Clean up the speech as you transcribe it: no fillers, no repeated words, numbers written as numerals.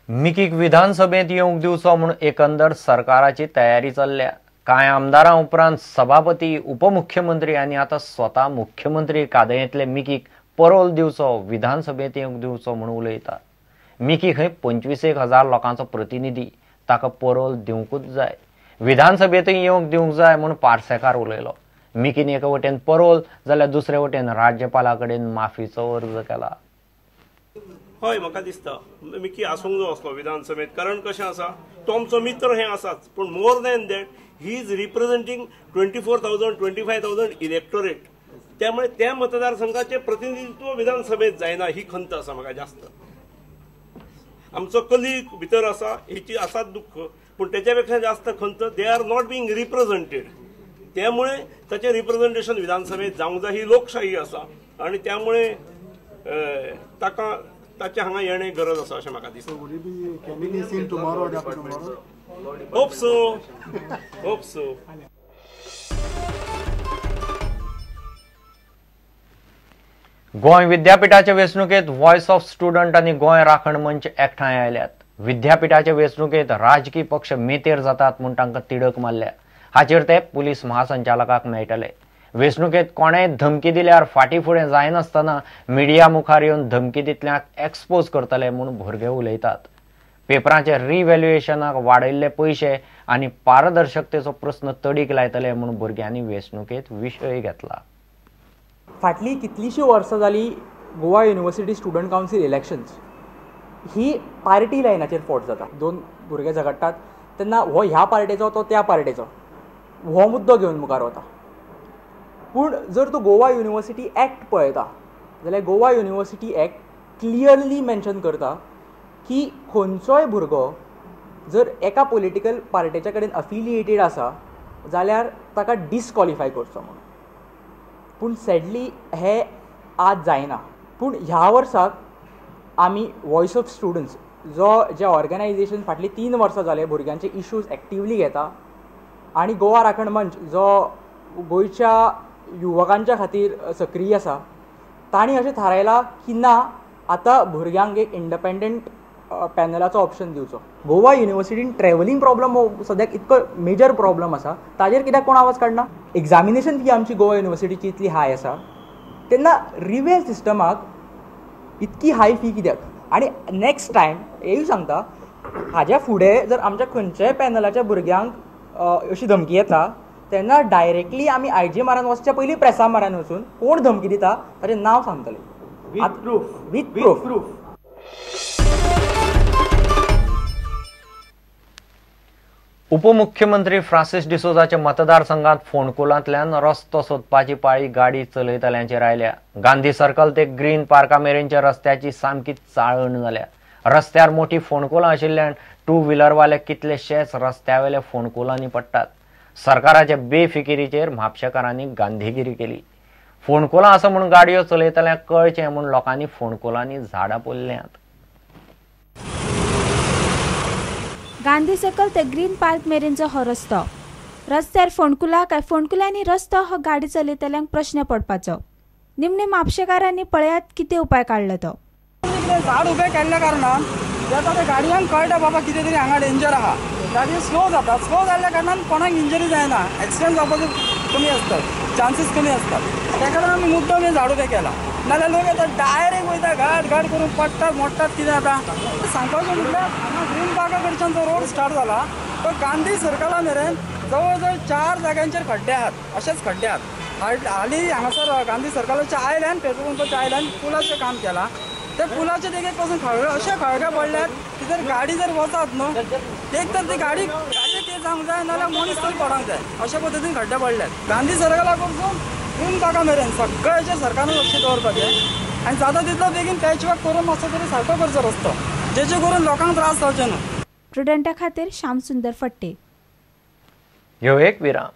मिकीक विधानसभेत येवंक दिवचो म्हूण एकंदर सरकाराची तयारी चल्ल्या। कांय आमदारां उपरांत सभापती, उपमुख्यमंत्री आनी आतां स्वता मुख्यमंत्री कादयेंतले मिकीक परोल दिवचो, विधानसभेत येवंक दिवचो म्हूण उलयतात। मिकीक हे 25,000 लोकांचो प्रतिनिधी, ताका परोल दिवंकूच जाय। विधानसभेतूय येवंक दिवंक जाय म्हूण पार्सेकार उलयलो। मिकीन एका वटेन परोल जाल्यार दुसरे वटेन राज्यपाला कडेन माफीचो अर्ज केला। हय, म्हाका दिसता मिकी आसूंक जाय असलो विधानसभेत, कारण कशें आसा, तो आमचो मित्र हें आसाच, पूण more than that he is representing 24,000 25,000 electorate. त्यामुळे त्या मतदारसंघाचे प्रतिनिधित्व विधानसभेत जायना ही खंत आसा म्हाका जास्त। आमचो कलीग भितर आसा हेची आसात दुःख, पूण त्याच्यापेक्षा जास्त खंत they are not being represented. त्यामुळे ताचे रिप्रेझेंटेशन विधानसभेत जावंक जाय, ही लोकशाही आसा आणि त्यामुळे ताचे हांगा येणे गरज आसा अशें म्हाका दिसता। Hope so. गोंय विद्यापीठाचे वेंचणुकेत व्हॉइस ऑफ स्टुडंट आनी गोंय राखण मंच एकठांय आयल्यात। विद्यापीठाचे वेंचणुकेत राजकी पक्ष मेतेर जातात म्हूण तांकां तिडक मारल्या। हाचेर ते पुलीस महासंचालकाक मेळटले। वेंचणुकेत कोणेय धमकी दिल्यार फाटीं फुडें जायनासतना मिडिया मुखार येवन धमकी दितल्यांक एक्सपोज करतले म्हूण भुरगे उलयतात। पेपरांचे रिव्हॅल्युएशनाक वाडयल्ले पयशे आनी पारदर्शकतेचो प्रस्न तडीक लायतले म्हूण भुरग्यांनी वेंचणुकेत विशय घेतला। फाटली कितलीशीं वर्सां जाली Goa university student council elections ही पार्टी लायनाचेर फॉट जाता। दोन भुरगे झगडटात तेन्ना हो ह्या पार्टेचो तो त्या पार्टेचो हो मुद्दो घेवन मुखार वता। पूण जर तूं गोवा युनिव्हर्सिटी एक्ट पळयता जाल्यार Goa university act clearly mention करता की खंयचोय भुरगो जर एका पॉलिटिकल पार्टेच्या कडेन अफिलिएटेड आसा जाल्यार ताका डिस्क्वॉलिफाय करचो म्हणून। पूण सॅडली हे आज जायना। पूण ह्या वर्साक आमी व्हॉइस ऑफ स्टुडंट्स जे ऑर्गनायजेशन फाटली 3 वर्सां जाले भुरग्यांचे इश्यूज एक्टिवली घेता आनी गोवा राखण मंच जो गोंयच्या युवकांच्या खातीर सक्रीय आसा, तांणी अशें थारायलां की ना, आतां भुरग्यांक एक इंडिपेंडंट पॅनलाचो ऑप्शन दिवचो। गोवा युनिव्हर्सिटीन ट्रॅव्हलिंग प्रॉब्लम हो सद्याक इतको मेजर प्रॉब्लम आसा, ताजेर कित्याक कोण आवाज काडना? एग्जामिनेशन फी आमची गोवा युनिव्हर्सिटीची इतली हाय आसा, तेन्ना रिवेल सिस्टमाक इतकी हाय फी कित्याक? आनी नेक्स्ट टायम हेय सांगता, हाज्या फुडें जर आमच्या खंयच्याय पॅनलाच्या भुरग्यांक अशी धमकी येता तेन्ना डायरेक्टली आमी आयजी मारान वचच्या पयलीं प्रेसा मारान वचून कोण धमकी दिता ताचें नांव सांगतले विथ प्रूफ। उपमुख्यमंत्री फ्रांसीस डिसोजाच्या मतदारसंघात फोंडकुलांतल्यान रस्तो सोदपाची पाळी गाडी चलयतल्यांचेर आयल्या। गांधी सर्कल ते ग्रीन पार्का मेरेनच्या रस्त्याची सामकी चाळण जाल्या। रस्त्यार मोठी फोंडकुलां आशिल्ल्यान 2 व्हिलरवाले कितलेशेच रस्त्यावेले फोंडकुलांनी पडटात। सरकाराच्या बेफिकिरीचेर म्हापशेकारांनी गांधीगिरी केली। फोंडकुलां आसा म्हूण गाडयो चलयतल्यांक कळचें म्हूण लोकांनी फोंडकुलांनी झाडां पोल्ल्यांत। गांधी सर्कल ते ग्रीन पार्क मेरेनचो हो रस्तो। रस्त्यार फोंडकुला काय फोंडकुल्यांनी रस्तो हो गाडी चलयतल्यांक प्रश्न पडपाचो। निमणे म्हापशेकारांनी पळयात कितें उपाय काडलो तो। झाड उबे केल्ल्या कारणान जेन्ना ते गाडयांक कळटा बाबा कितें तरी हांगा डेंजर आहा, गाडी स्लो जाता। स्लो जाल्ल्या कारणान कोणाक इंजरी जायना, एक्सिडेंट जावपाचे कमी असतात, चान्सीस कमी असतात। त्या कारणान आमी मुद्दम हे झाड उबे केला। नाल्यार लोक येतात डायरेक्ट वयता घाट करून पडटात मोडटात। कितें जाता सांगपाचें म्हटल्यार हांगा ग्रीन पार्का कडच्यान जो रोड स्टार्ट जाला तो गांधी सर्कला मेरेन जवळ जवळ 4 जाग्यांचेर खड्डे आहात, अशेच खड्डे आहात। हालीं हांगासर गांधी सर्कलाच्या आयल्यान पेट्रोल पंपाच्या आयल्यान पुलाचें काम केलां। त्या पुलाचे देगेक पासून अशे खळगे पडल्यात की जर गाडी जर वचत न्हू एक तर ती गाडयेक कितें जावंक जाय नाल्यार मनीस तरी पडोंक जाय, अशे पद्दतीन खड्डे पडल्यात। गांधी सर्कला कडसून ग्रीन पार्का मेरेन सगळ्याचेर सरकारान लक्ष दवरपाचें आनी जाता तितलो बेगीन पॅचवर्क करून मातसो तरी सारको करचो रस्तो, जेचे करून लोकांक त्रास जावचे न्हू। स्टुडंटा खातीर श्याम सुंदर फट्टे। ह्यो एक विराम।